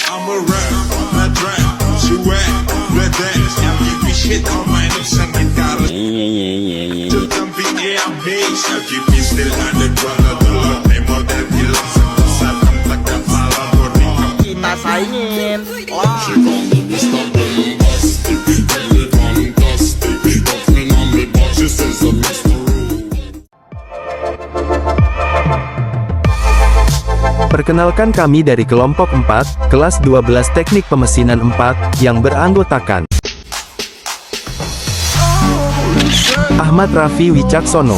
I'm a rap, my trap, sweat, the dance, I'm giving shit on my lips and guitar. To jumping in a bass, I'm giving still underground, the Lord name of the hill, satu tak kepala boring. Kita saingin. She gon' do me something bombastic, really fantastic. Talking on me, but she says I'm Mr. Perkenalkan kami dari kelompok 4, kelas 12 teknik pemesinan 4, yang beranggotakan Ahmad Raffi Wicaksono,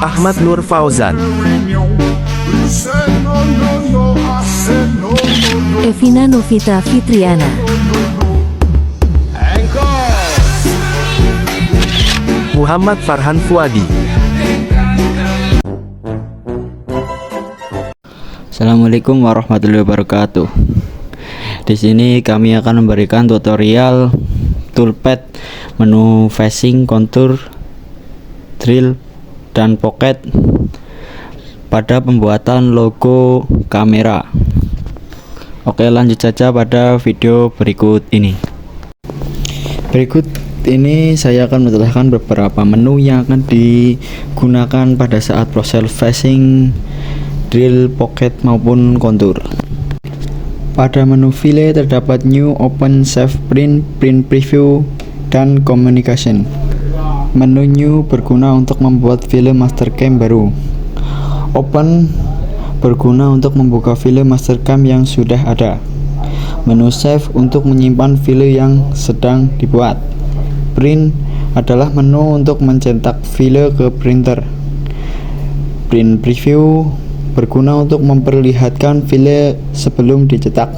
Ahmad Nur Fauzan, Evina Novita Fitriana, Muhammad Farhan Fuadi. Assalamualaikum warahmatullahi wabarakatuh. Di sini kami akan memberikan tutorial toolpad, menu facing, contour, drill, dan pocket pada pembuatan logo kamera. Oke, lanjut saja pada video berikut ini. Berikut ini saya akan menjelaskan beberapa menu yang akan digunakan pada saat proses facing, drill, pocket maupun kontur. Pada menu file terdapat new, open, save, print, print preview, dan communication. Menu new berguna untuk membuat file mastercam baru. Open berguna untuk membuka file mastercam yang sudah ada. Menu save untuk menyimpan file yang sedang dibuat. Print adalah menu untuk mencetak file ke printer. Print preview berguna untuk memperlihatkan file sebelum dicetak.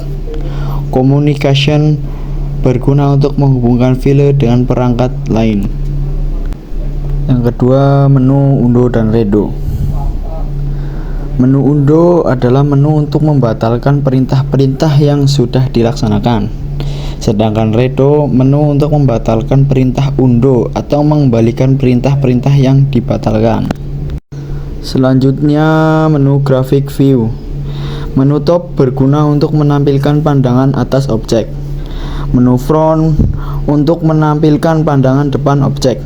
Communication berguna untuk menghubungkan file dengan perangkat lain. Yang kedua, menu undo dan redo. Menu undo adalah menu untuk membatalkan perintah-perintah yang sudah dilaksanakan. Sedangkan redo menu untuk membatalkan perintah undo atau mengembalikan perintah-perintah yang dibatalkan. Selanjutnya, menu graphic view. Menu top berguna untuk menampilkan pandangan atas objek. Menu front untuk menampilkan pandangan depan objek.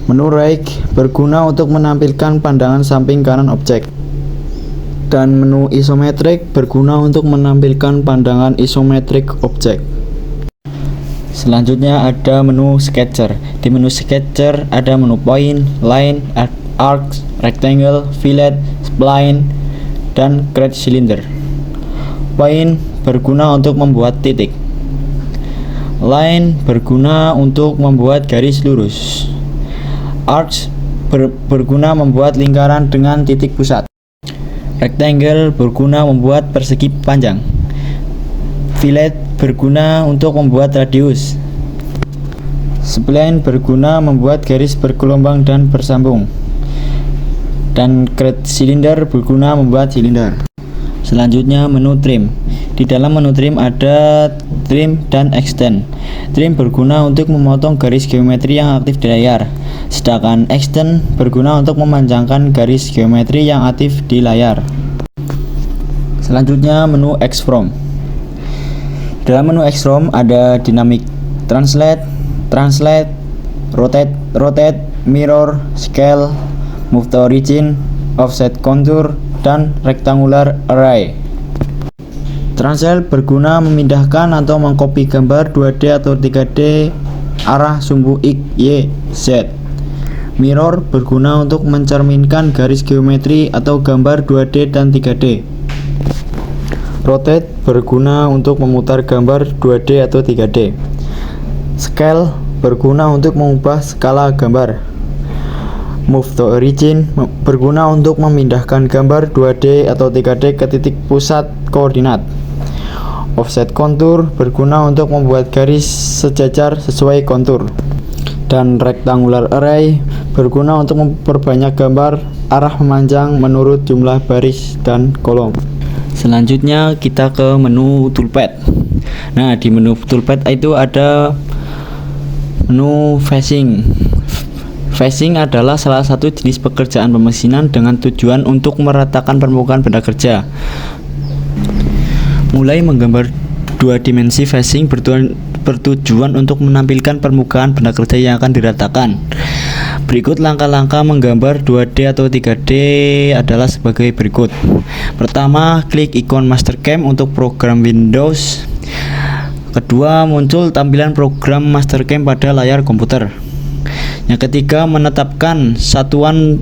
Menu right berguna untuk menampilkan pandangan samping kanan objek. Dan menu isometric berguna untuk menampilkan pandangan isometrik objek. Selanjutnya ada menu sketcher. Di menu sketcher ada menu point, line, arc, rectangle, fillet, spline, dan create cylinder. Point berguna untuk membuat titik. Line berguna untuk membuat garis lurus. Arc berguna membuat lingkaran dengan titik pusat. Rectangle berguna membuat persegi panjang. Fillet berguna untuk membuat radius. Spline berguna membuat garis bergelombang dan bersambung. Dan create cylinder berguna membuat silinder. Selanjutnya menu trim. Di dalam menu trim ada trim dan extend. Trim berguna untuk memotong garis geometri yang aktif di layar, sedangkan extend berguna untuk memanjangkan garis geometri yang aktif di layar. Selanjutnya menu X from. Dalam menu X from ada dynamic translate, rotate, mirror, scale, move to origin, offset contour, dan rectangular array. Translate berguna memindahkan atau mengcopy gambar 2D atau 3D arah sumbu X, Y, Z. Mirror berguna untuk mencerminkan garis geometri atau gambar 2D dan 3D. Rotate berguna untuk memutar gambar 2D atau 3D. Scale berguna untuk mengubah skala gambar. Move to origin berguna untuk memindahkan gambar 2D atau 3D ke titik pusat koordinat. Offset contour berguna untuk membuat garis sejajar sesuai kontur. Dan rectangular array berguna untuk memperbanyak gambar arah memanjang menurut jumlah baris dan kolom. Selanjutnya kita ke menu toolpad. Nah, di menu toolpad itu ada menu facing. Phasing adalah salah satu jenis pekerjaan pemesinan dengan tujuan untuk meratakan permukaan benda kerja. Mulai menggambar dua dimensi, phasing bertujuan untuk menampilkan permukaan benda kerja yang akan diratakan. Berikut langkah-langkah menggambar 2D atau 3D adalah sebagai berikut. Pertama, klik ikon Mastercam untuk program Windows. Kedua, muncul tampilan program Mastercam pada layar komputer. Yang ketiga, menetapkan satuan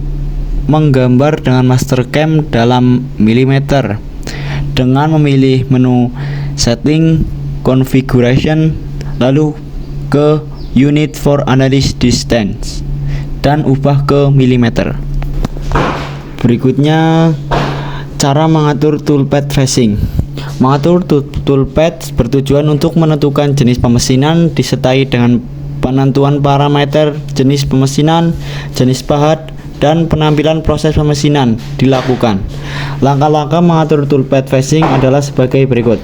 menggambar dengan Mastercam dalam milimeter dengan memilih menu Setting, Configuration, lalu ke Unit for Analysis Distance dan ubah ke milimeter. Berikutnya, cara mengatur toolpad phasing. Mengatur toolpad bertujuan untuk menentukan jenis pemesinan disertai dengan penentuan parameter jenis pemesinan, jenis pahat, dan penampilan proses pemesinan dilakukan. Langkah-langkah mengatur toolpad phasing adalah sebagai berikut.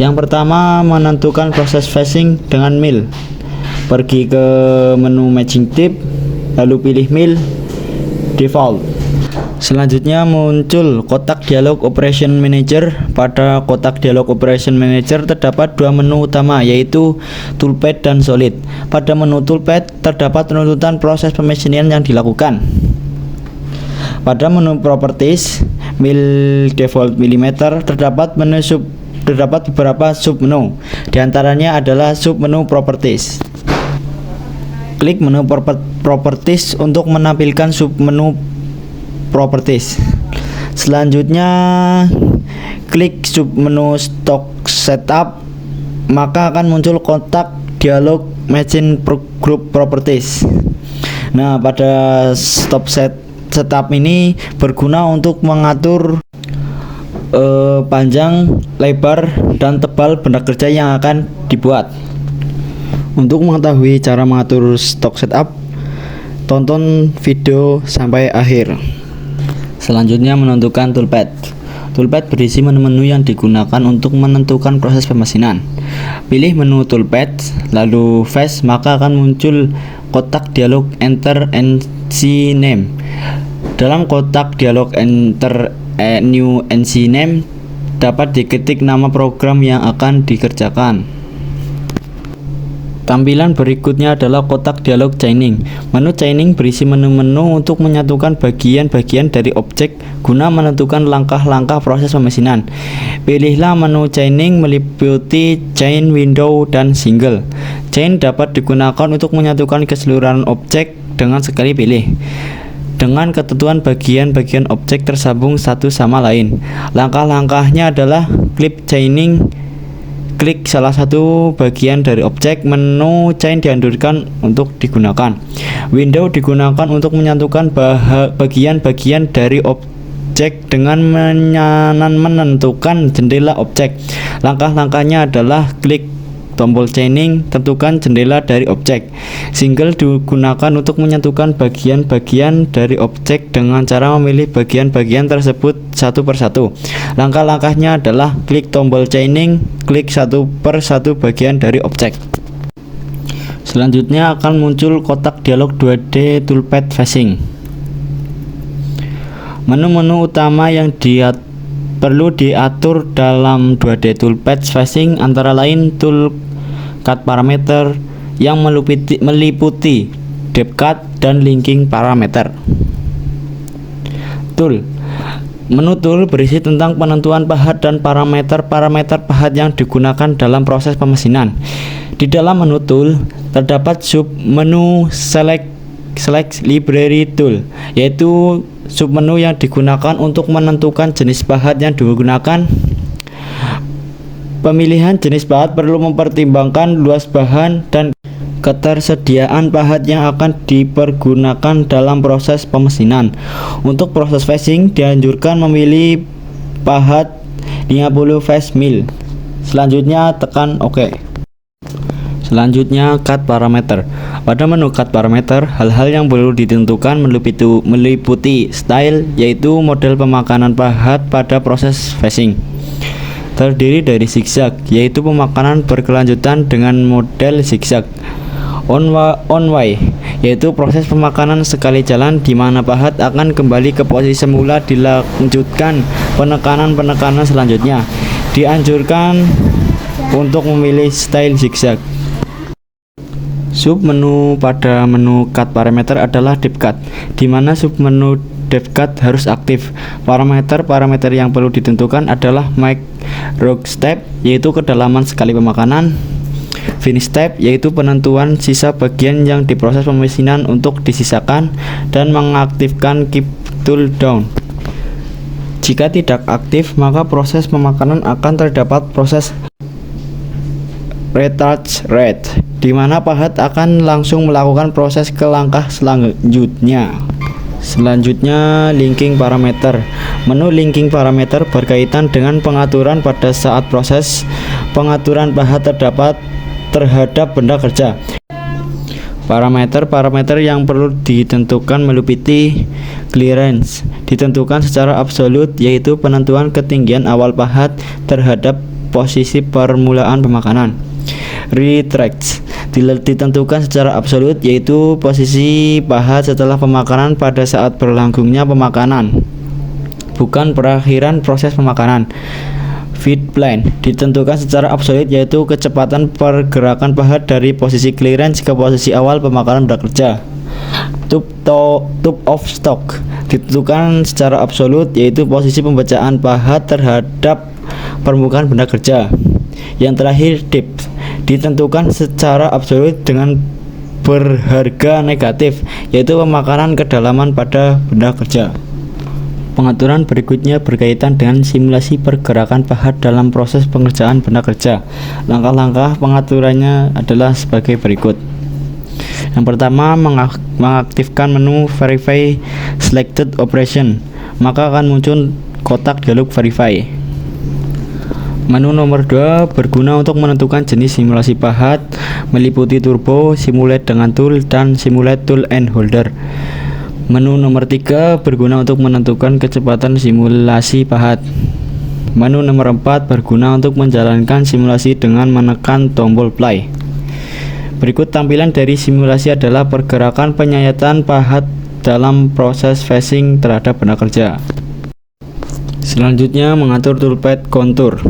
Yang pertama, menentukan proses phasing dengan mill. Pergi ke menu matching type, lalu pilih mill default. Selanjutnya muncul kotak dialog Operation Manager. Pada kotak dialog Operation Manager terdapat dua menu utama, yaitu toolpad dan solid. Pada menu toolpad terdapat runtutan proses pemesinan yang dilakukan. Pada menu properties mill default millimeter terdapat beberapa submenu. Di antaranya adalah submenu properties. Klik menu properties untuk menampilkan submenu properties. Selanjutnya klik submenu stock setup, maka akan muncul kotak dialog machine group properties. Nah, pada setup ini berguna untuk mengatur panjang, lebar, dan tebal benda kerja yang akan dibuat. Untuk mengetahui cara mengatur stock setup, tonton video sampai akhir. Selanjutnya, menentukan toolpad. Toolpad berisi menu-menu yang digunakan untuk menentukan proses pemesinan. Pilih menu toolpad, lalu face, maka akan muncul kotak dialog Enter NC Name. Dalam kotak dialog Enter New NC Name dapat diketik nama program yang akan dikerjakan. Tampilan berikutnya adalah kotak dialog chaining. Menu chaining berisi menu-menu untuk menyatukan bagian-bagian dari objek guna menentukan langkah-langkah proses pemesinan. Pilihlah menu chaining meliputi chain, window, dan single. Chain dapat digunakan untuk menyatukan keseluruhan objek dengan sekali pilih, dengan ketentuan bagian-bagian objek tersambung satu sama lain. Langkah-langkahnya adalah klik chaining. Klik salah satu bagian dari objek, menu chain dianjurkan untuk digunakan. Window digunakan untuk menyatukan bagian-bagian dari objek dengan menentukan jendela objek. Langkah-langkahnya adalah klik tombol chaining, tentukan jendela dari objek. Single digunakan untuk menyatukan bagian-bagian dari objek dengan cara memilih bagian-bagian tersebut satu persatu. Langkah-langkahnya adalah klik tombol chaining, klik satu per satu bagian dari objek. Selanjutnya akan muncul kotak dialog 2D toolpad phasing. Menu-menu utama yang perlu diatur dalam 2D toolpad phasing antara lain tool cut parameter yang meliputi depth cut dan linking parameter. Tool. Menu tool berisi tentang penentuan pahat dan parameter pahat yang digunakan dalam proses pemesinan. Di dalam menu tool terdapat submenu select library tool, yaitu submenu yang digunakan untuk menentukan jenis pahat yang digunakan. Pemilihan jenis pahat perlu mempertimbangkan luas bahan dan ketersediaan pahat yang akan dipergunakan dalam proses pemesinan. Untuk proses phasing dianjurkan memilih pahat 50 phase mil. Selanjutnya tekan OK. Selanjutnya cut parameter. Pada menu cut parameter, hal-hal yang perlu ditentukan meliputi style, yaitu model pemakanan pahat pada proses phasing. Terdiri dari zigzag, yaitu pemakanan berkelanjutan dengan model zigzag. On Y, yaitu proses pemakanan sekali jalan di mana pahat akan kembali ke posisi semula. Dilanjutkan penekanan selanjutnya. Dianjurkan untuk memilih style zigzag. Submenu pada menu cut parameter adalah deep cut, di mana submenu deep cut harus aktif. Parameter yang perlu ditentukan adalah macro step, yaitu kedalaman sekali pemakanan. Finish step, yaitu penentuan sisa bagian yang diproses pemesinan untuk disisakan, dan mengaktifkan keep tool down. Jika tidak aktif, maka proses pemakanan akan terdapat proses retouch rate, di mana pahat akan langsung melakukan proses ke langkah selanjutnya. Selanjutnya, linking parameter. Menu linking parameter berkaitan dengan pengaturan pada saat proses pengaturan pahat terhadap benda kerja. Parameter yang perlu ditentukan meliputi clearance, ditentukan secara absolut, yaitu penentuan ketinggian awal pahat terhadap posisi permulaan pemakanan. Retract ditentukan secara absolut, yaitu posisi pahat setelah pemakanan pada saat berlangsungnya pemakanan, bukan perakhiran proses pemakanan. Feed plane ditentukan secara absolut, yaitu kecepatan pergerakan pahat dari posisi clearance ke posisi awal pemakanan benda kerja. Tube of stock ditentukan secara absolut, yaitu posisi pembacaan pahat terhadap permukaan benda kerja. Yang terakhir, depth ditentukan secara absolut dengan berharga negatif, yaitu pemakanan kedalaman pada benda kerja. Pengaturan berikutnya berkaitan dengan simulasi pergerakan pahat dalam proses pengerjaan benda kerja. Langkah-langkah pengaturannya adalah sebagai berikut. Yang pertama, mengaktifkan menu Verify Selected Operation, maka akan muncul kotak dialog Verify. Menu nomor 2 berguna untuk menentukan jenis simulasi pahat, meliputi turbo, simulate dengan tool, dan simulate tool and holder. Menu nomor 3 berguna untuk menentukan kecepatan simulasi pahat. Menu nomor 4 berguna untuk menjalankan simulasi dengan menekan tombol play. Berikut tampilan dari simulasi adalah pergerakan penyayatan pahat dalam proses facing terhadap benda kerja. Selanjutnya, mengatur toolpath kontur.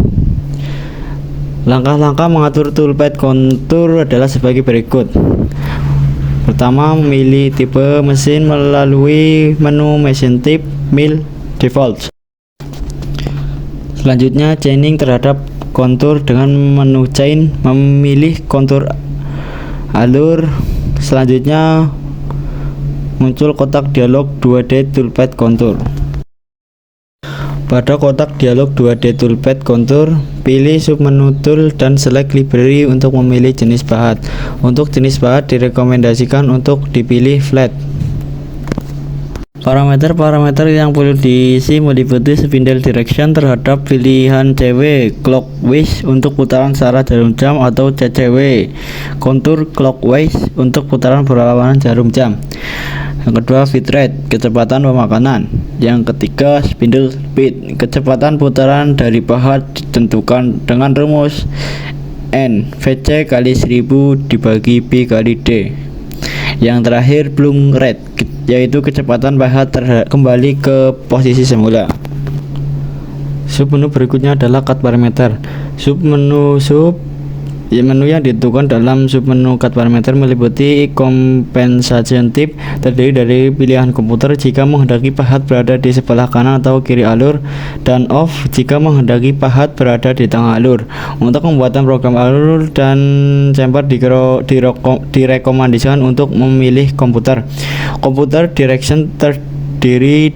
Langkah-langkah mengatur toolpath kontur adalah sebagai berikut. Pertama, memilih tipe mesin melalui menu Machine Type, Mill, Default. Selanjutnya, chaining terhadap kontur dengan menu Chain, memilih kontur alur. Selanjutnya, muncul kotak dialog 2D toolpath kontur. Pada kotak dialog 2D toolpath kontur, pilih submenu tool dan select library untuk memilih jenis pahat. Untuk jenis pahat direkomendasikan untuk dipilih flat. Parameter yang perlu diisi meliputi spindle direction terhadap pilihan CW, clockwise untuk putaran searah jarum jam atau CCW, kontur clockwise untuk putaran berlawanan jarum jam. Yang kedua, feed rate, kecepatan pemakanan. Yang ketiga, spindle speed, kecepatan putaran dari pahat ditentukan dengan rumus N VC kali 1000 dibagi P kali D. Yang terakhir, bloom rate, yaitu kecepatan pahat kembali ke posisi semula. Submenu berikutnya adalah cut parameter. Menu yang ditentukan dalam submenu cut parameter meliputi compensation type, terdiri dari pilihan komputer jika menghendaki pahat berada di sebelah kanan atau kiri alur, dan off jika menghendaki pahat berada di tengah alur. Untuk pembuatan program alur dan chamber direkomendasikan untuk memilih komputer. Komputer direction terdiri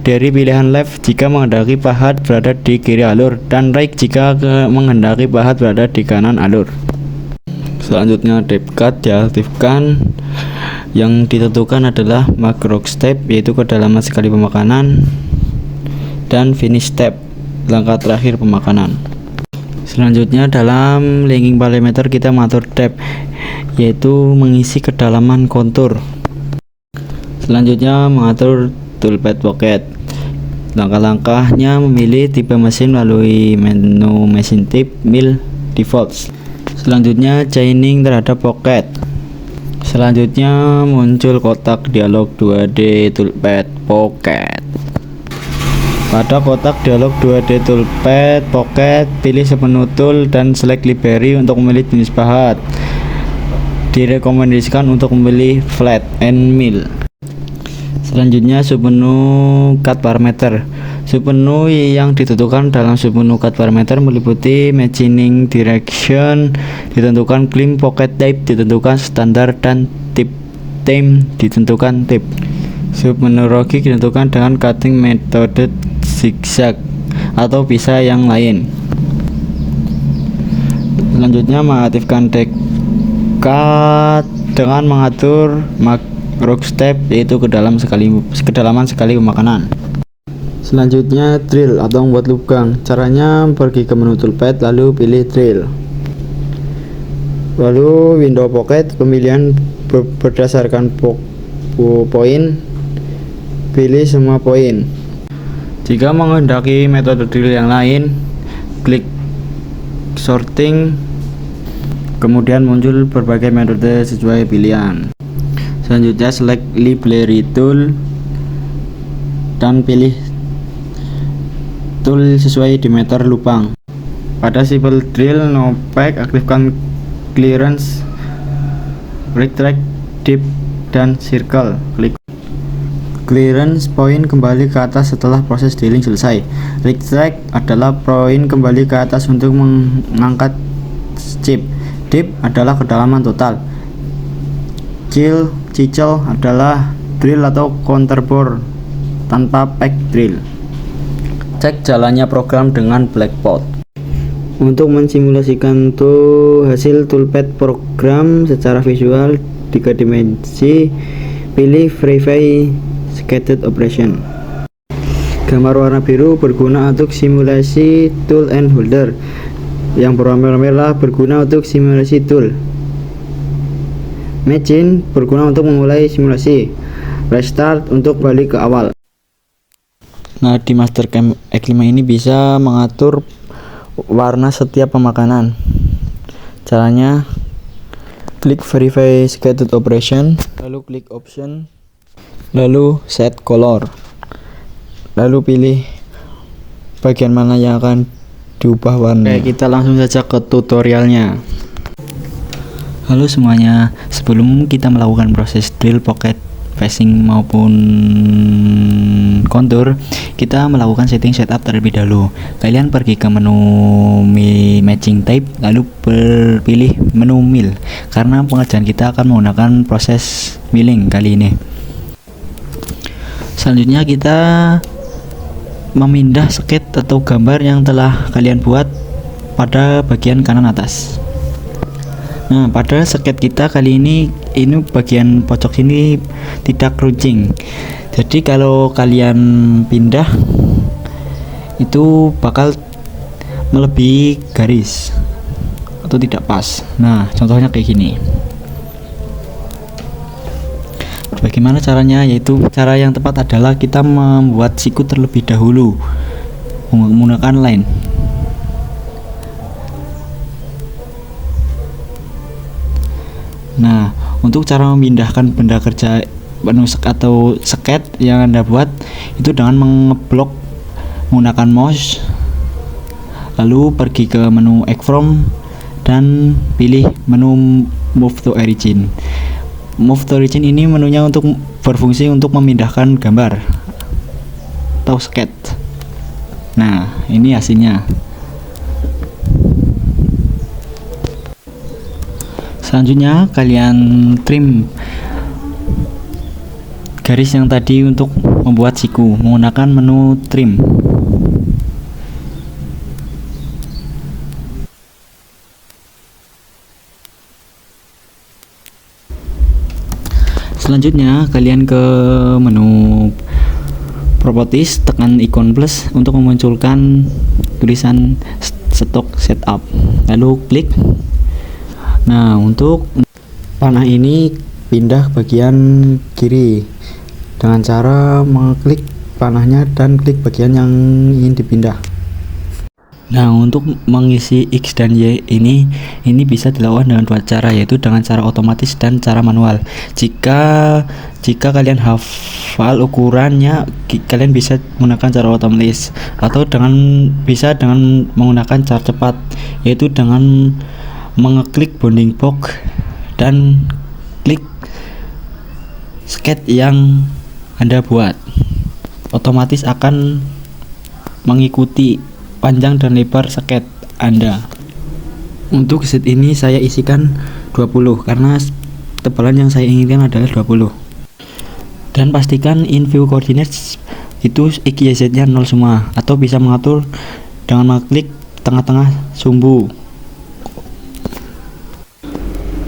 dari pilihan left jika menghendaki pahat berada di kiri alur, dan right jika menghendaki pahat berada di kanan alur. Selanjutnya, deep cut diaktifkan. Yang ditentukan adalah macro step, yaitu kedalaman sekali pemakanan, dan finish step, langkah terakhir pemakanan. Selanjutnya, dalam linking parameter kita mengatur depth, yaitu mengisi kedalaman kontur. Selanjutnya, mengatur toolpath pocket. Langkah-langkahnya memilih tipe mesin melalui menu Machine Type, Mill, Default. Selanjutnya, chaining terhadap pocket. Selanjutnya muncul kotak dialog 2D Toolpad Pocket. Pada kotak dialog 2D Toolpad Pocket, pilih semenu tool dan select library untuk memilih jenis pahat. Direkomendasikan untuk memilih flat and mill. Selanjutnya submenu cut parameter. Submenu yang ditentukan dalam submenu cut parameter meliputi matching direction, ditentukan clean pocket type, ditentukan standar, dan tip time ditentukan tip. Submenu logik ditentukan dengan cutting metode zigzag atau bisa yang lain. Selanjutnya mengaktifkan decut dengan mengatur rock step, yaitu kedalaman sekali pemakanan. Selanjutnya drill atau membuat lubang. Caranya pergi ke menu toolpad lalu pilih drill. Lalu window pocket, pemilihan berdasarkan poin, pilih semua poin. Jika menghendaki metode drill yang lain, klik sorting, kemudian muncul berbagai metode sesuai pilihan. Selanjutnya select library tool dan pilih tool sesuai diameter lubang. Pada simple drill no pack, aktifkan clearance, retract, dip, dan circle. Klik clearance point kembali ke atas setelah proses drilling selesai. Retract adalah poin kembali ke atas untuk mengangkat chip. Dip adalah kedalaman total. Cicel adalah drill atau counterbore tanpa pack drill. Cek jalannya program dengan blackboard. Untuk mensimulasikan hasil toolpad program secara visual 3 dimensi, pilih Verify Scattered Operation. Gambar warna biru berguna untuk simulasi tool and holder. Yang berwarna merah berguna untuk simulasi tool. Matching berguna untuk memulai simulasi. Restart untuk balik ke awal. Nah, di Mastercam X5 ini bisa mengatur warna setiap pemakanan. Caranya klik Verify Scattered Operation, lalu klik Option, lalu Set Color, lalu pilih bagian mana yang akan diubah warna. Oke, kita langsung saja ke tutorialnya. Halo semuanya, sebelum kita melakukan proses drill, pocket, facing maupun kontur, kita melakukan setting setup terlebih dahulu. Kalian pergi ke menu matching type, lalu pilih menu mill, karena pengerjaan kita akan menggunakan proses milling kali ini. Selanjutnya kita memindah sket atau gambar yang telah kalian buat pada bagian kanan atas. Nah, pada sket kita kali ini bagian pojok sini tidak runcing. Jadi kalau kalian pindah itu bakal melebihi garis atau tidak pas. Nah, contohnya kayak gini. Bagaimana caranya? Yaitu cara yang tepat adalah kita membuat siku terlebih dahulu menggunakan line. Nah, untuk cara memindahkan benda kerja menu atau sket yang Anda buat itu dengan mengeblok menggunakan mouse, lalu pergi ke menu X from dan pilih menu Move to Origin. Move to Origin ini menunya untuk berfungsi untuk memindahkan gambar atau sket. Nah, ini hasilnya. Selanjutnya kalian trim garis yang tadi untuk membuat siku menggunakan menu trim. Selanjutnya kalian ke menu properties, tekan ikon plus untuk memunculkan tulisan stock setup, lalu klik. Nah, untuk panah ini pindah bagian kiri dengan cara mengklik panahnya dan klik bagian yang ingin dipindah. Nah, untuk mengisi X dan Y ini bisa dilakukan dengan dua cara, yaitu dengan cara otomatis dan cara manual. Jika kalian hafal ukurannya, kalian bisa menggunakan cara otomatis, atau bisa dengan menggunakan cara cepat, yaitu dengan mengeklik bounding box dan klik sketch yang Anda buat. Otomatis akan mengikuti panjang dan lebar sketch Anda. Untuk set ini saya isikan 20 karena tebalan yang saya inginkan adalah 20. Dan pastikan in view coordinates itu X, Y, Z nya 0 semua, atau bisa mengatur dengan mengklik tengah-tengah sumbu.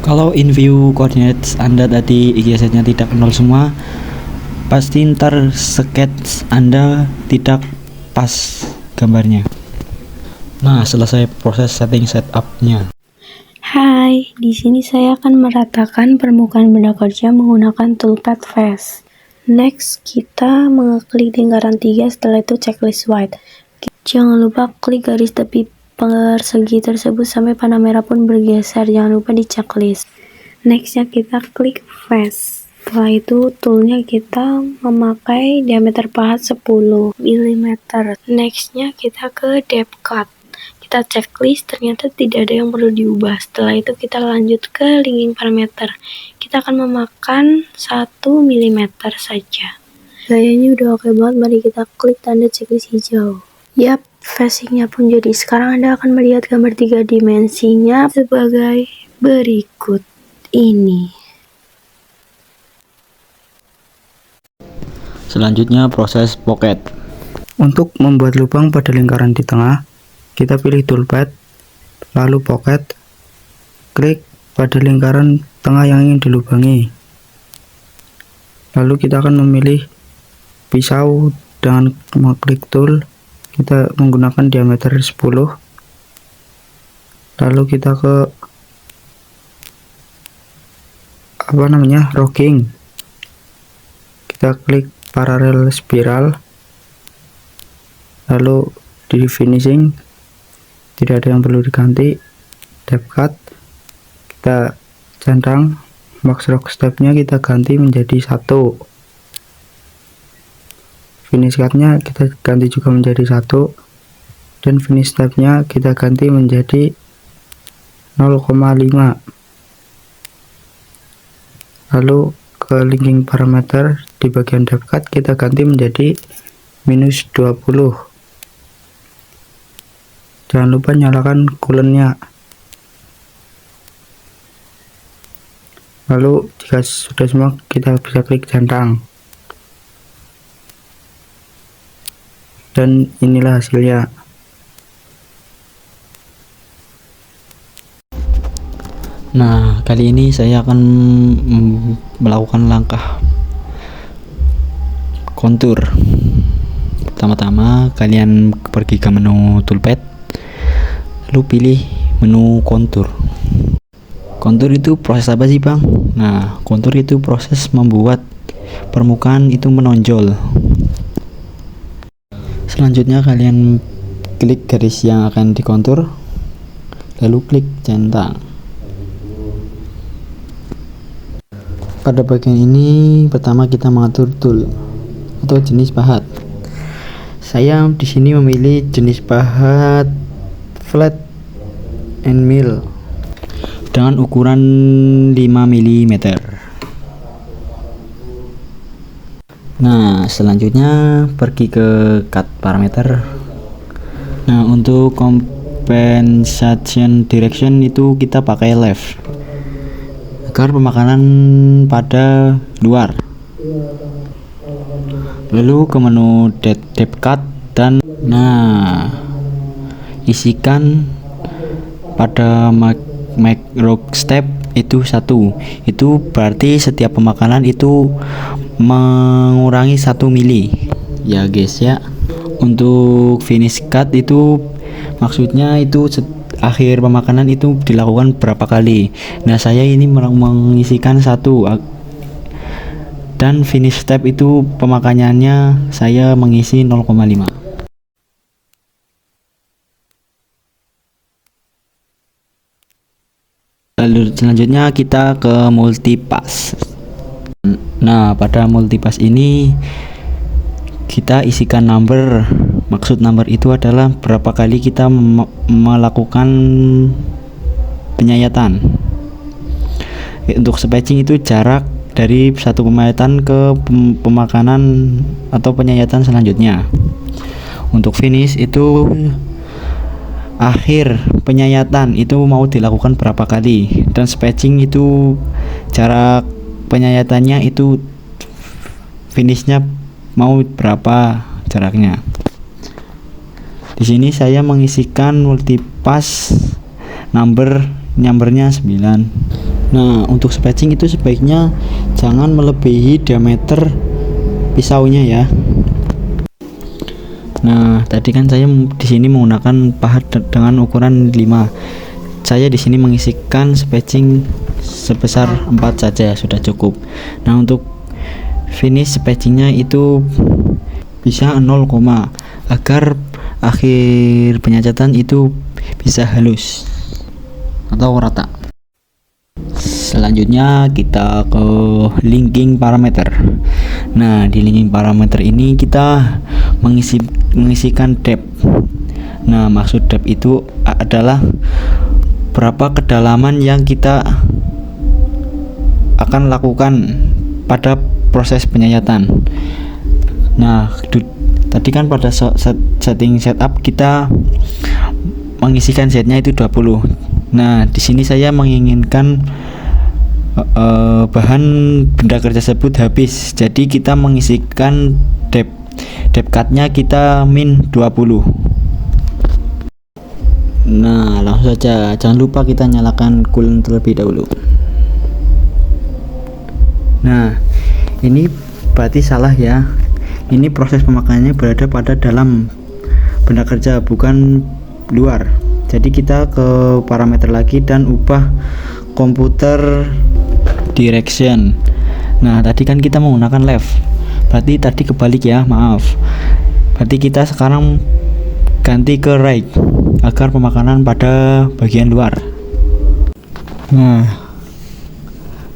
Kalau in view coordinates Anda tadi X, Y, Z nya tidak 0 semua, pasti ntar sketch Anda tidak pas gambarnya. Nah, selesai proses setting setupnya. Hai, di sini saya akan meratakan permukaan benda kerja menggunakan toolpad face. Next, kita mengeklik lingkaran 3, setelah itu checklist white. Jangan lupa klik garis tepi persegi tersebut sampai panah merah pun bergeser, jangan lupa di checklist. Nextnya kita klik face. Setelah itu toolnya kita memakai diameter pahat 10 mm. Nextnya kita ke depth cut. Kita checklist, ternyata tidak ada yang perlu diubah. Setelah itu kita lanjut ke linking parameter. Kita akan memakan 1 mm saja. Gayanya udah oke banget, mari kita klik tanda checklist hijau. Yap, facingnya pun jadi. Sekarang Anda akan melihat gambar 3 dimensinya sebagai berikut ini. Selanjutnya proses pocket. Untuk membuat lubang pada lingkaran di tengah, kita pilih toolpad, lalu pocket, klik pada lingkaran tengah yang ingin dilubangi. Lalu kita akan memilih pisau dengan mengklik tool, kita menggunakan diameter 10. Lalu kita ke rocking. Kita klik parallel spiral. Lalu di finishing tidak ada yang perlu diganti. Depth cut kita centang, max rock stepnya kita ganti menjadi 1. Finish cutnya kita ganti juga menjadi 1, dan finish stepnya kita ganti menjadi 0,5. Lalu ke linking parameter di bagian depth cut kita ganti menjadi -20. Jangan lupa nyalakan coolant-nya. Lalu jika sudah semua, kita bisa klik centang. Dan inilah hasilnya. Nah, kali ini saya akan melakukan langkah kontur. Pertama-tama kalian pergi ke menu toolpad, lalu pilih menu kontur. Kontur itu proses apa sih, Bang? Nah, kontur itu proses membuat permukaan itu menonjol. Selanjutnya kalian klik garis yang akan dikontur, lalu klik centang. Pada bagian ini pertama kita mengatur tool atau jenis pahat. Saya di sini memilih jenis pahat flat and mill dengan ukuran 5 mm. Nah, selanjutnya pergi ke cut parameter. Nah, untuk compensation direction itu kita pakai left agar pemakanan pada luar. Lalu ke menu depth cut dan isikan pada macro step itu 1. Itu berarti setiap pemakanan itu mengurangi 1 mili ya guys ya. Untuk finish cut itu maksudnya itu akhir pemakanan itu dilakukan berapa kali. Nah, saya ini mengisikan 1, dan finish step itu pemakanannya saya mengisi 0,5. selanjutnya kita ke multipass. Nah, pada multipass ini kita isikan number. Maksud number itu adalah berapa kali kita melakukan penyayatan. Untuk spacing itu jarak dari satu pemayatan ke pemakanan atau penyayatan selanjutnya. Untuk finish itu akhir penyayatan itu mau dilakukan berapa kali, dan spacing itu jarak penyayatannya itu finishnya mau berapa jaraknya. Di sini saya mengisikan multipass numbernya 9. Nah, untuk spacing itu sebaiknya jangan melebihi diameter pisaunya ya. Nah, tadi kan saya di sini menggunakan pahat dengan ukuran 5. Saya di sini mengisikan spacing sebesar 4 saja sudah cukup. Nah, untuk finish spacingnya itu bisa 0, agar akhir penyayatan itu bisa halus atau rata. Selanjutnya kita ke linking parameter. Nah, di linking parameter ini kita mengisikan depth. Nah, maksud depth itu adalah berapa kedalaman yang kita akan lakukan pada proses penyayatan. Nah, tadi kan pada setting setup kita mengisikan Z-nya itu 20. Nah, di sini saya menginginkan bahan benda kerja tersebut habis, jadi kita mengisikan depth cut-nya kita min 20. Nah, langsung saja, jangan lupa kita nyalakan coolant terlebih dahulu. Nah, ini berarti salah ya, ini proses pemakanannya berada pada dalam benda kerja, bukan luar. Jadi kita ke parameter lagi dan ubah komputer direction. Nah, tadi kan kita menggunakan left, berarti tadi kebalik ya, maaf. Berarti kita sekarang ganti ke right agar pemakanan pada bagian luar. Nah,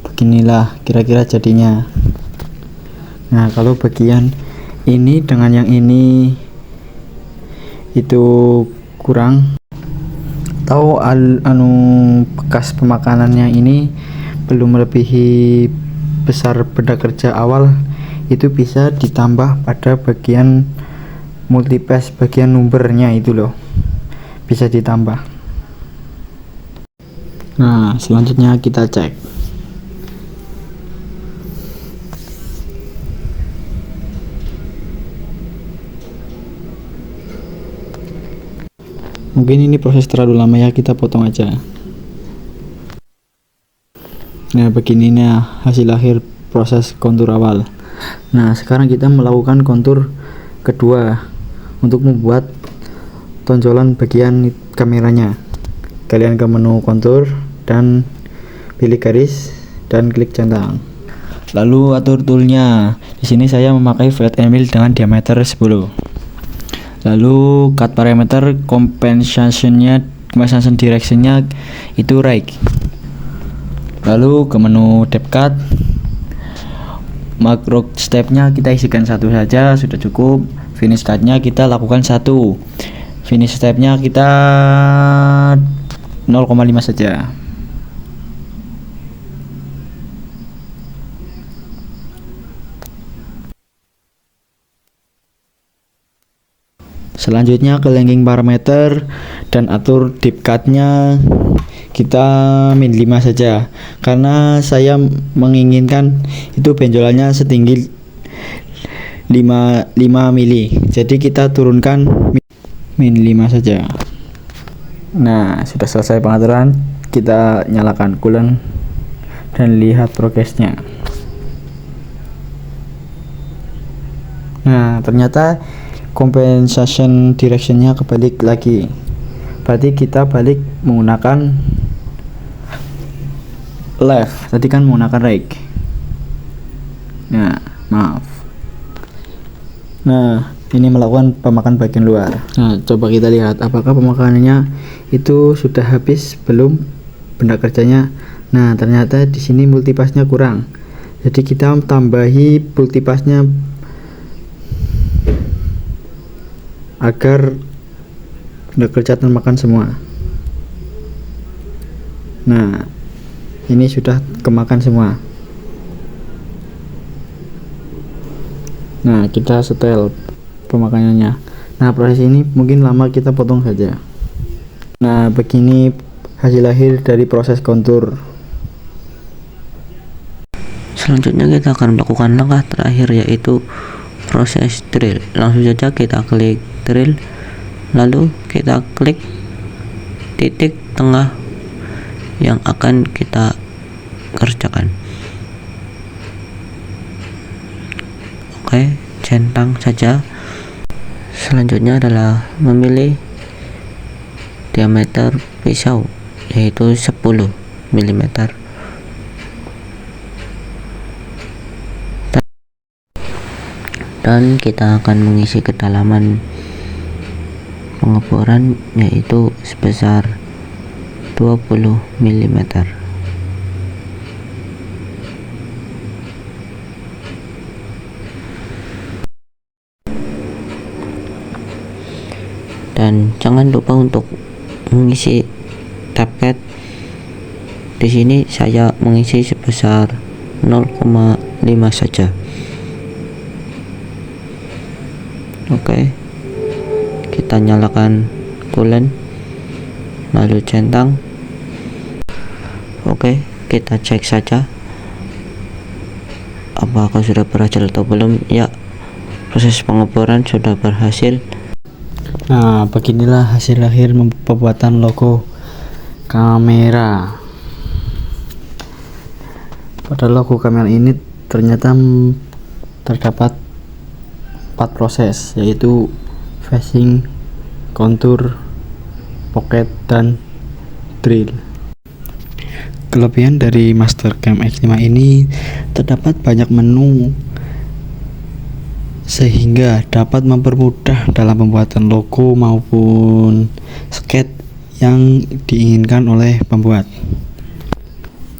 beginilah kira-kira jadinya. Nah, kalau bagian ini dengan yang ini itu kurang, atau bekas pemakanannya ini belum melebihi besar benda kerja awal, itu bisa ditambah pada bagian multipass, bagian numbernya itu loh, bisa ditambah. Nah, selanjutnya kita cek. Mungkin ini proses terlalu lama ya, kita potong aja. Nah, begininya hasil akhir proses kontur awal. Nah, sekarang kita melakukan kontur kedua untuk membuat tonjolan bagian kameranya. Kalian ke menu kontur dan pilih garis dan klik centang. Lalu atur toolnya. Di sini saya memakai flat and mill dengan diameter 10. Lalu cut parameter compensation directionnya itu right. Lalu ke menu depth cut, makro stepnya kita isikan 1 saja sudah cukup. Finish cutnya kita lakukan 1. Finish stepnya kita 0,5 saja. Selanjutnya ke linking parameter dan atur deep cut-nya kita min 5 saja, karena saya menginginkan itu benjolannya setinggi 5 mili, jadi kita turunkan min 5 saja. Nah, sudah selesai pengaturan, kita nyalakan coolant dan lihat progresnya. Nah, ternyata compensation directionnya kebalik lagi, berarti kita balik menggunakan left, tadi kan menggunakan right. Nah, maaf. Nah, ini melakukan pemakan bagian luar. Nah, coba kita lihat apakah pemakanannya itu sudah habis belum benda kerjanya Nah, ternyata di sini multipasnya kurang. Jadi kita tambahi multipasnya agar udah kerja makan semua. Nah, ini sudah kemakan semua. Nah, kita setel pemakanannya. Nah, proses ini mungkin lama, kita potong saja. Nah, begini hasil akhir dari proses kontur. Selanjutnya kita akan melakukan langkah terakhir, yaitu proses drill. Langsung saja kita klik drill, lalu kita klik titik tengah yang akan kita kerjakan. Oke, centang saja. Selanjutnya adalah memilih diameter pisau, yaitu 10 mm. Dan kita akan mengisi kedalaman pengeboran yaitu sebesar 20 mm. Dan jangan lupa untuk mengisi tapet. Di sini saya mengisi sebesar 0,5 saja. Oke, kita nyalakan coolant, lalu centang. Oke, kita cek saja apakah sudah berhasil atau belum. Ya, proses pengeboran sudah berhasil. Nah, beginilah hasil akhir pembuatan logo kamera. Pada logo kamera ini ternyata terdapat 4 proses, yaitu facing, kontur, pocket, dan drill. Kelebihan dari Mastercam X5 ini terdapat banyak menu sehingga dapat mempermudah dalam pembuatan logo maupun sketch yang diinginkan oleh pembuat.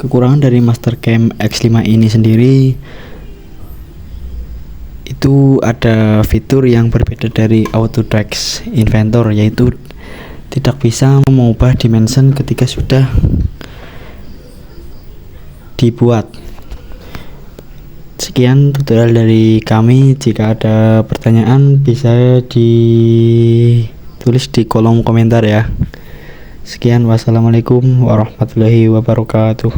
Kekurangan dari Mastercam X5 ini sendiri itu ada fitur yang berbeda dari Autodesk Inventor, yaitu tidak bisa mengubah dimension ketika sudah dibuat. Sekian tutorial dari kami. Jika ada pertanyaan bisa ditulis di kolom komentar ya. Sekian, wassalamualaikum warahmatullahi wabarakatuh.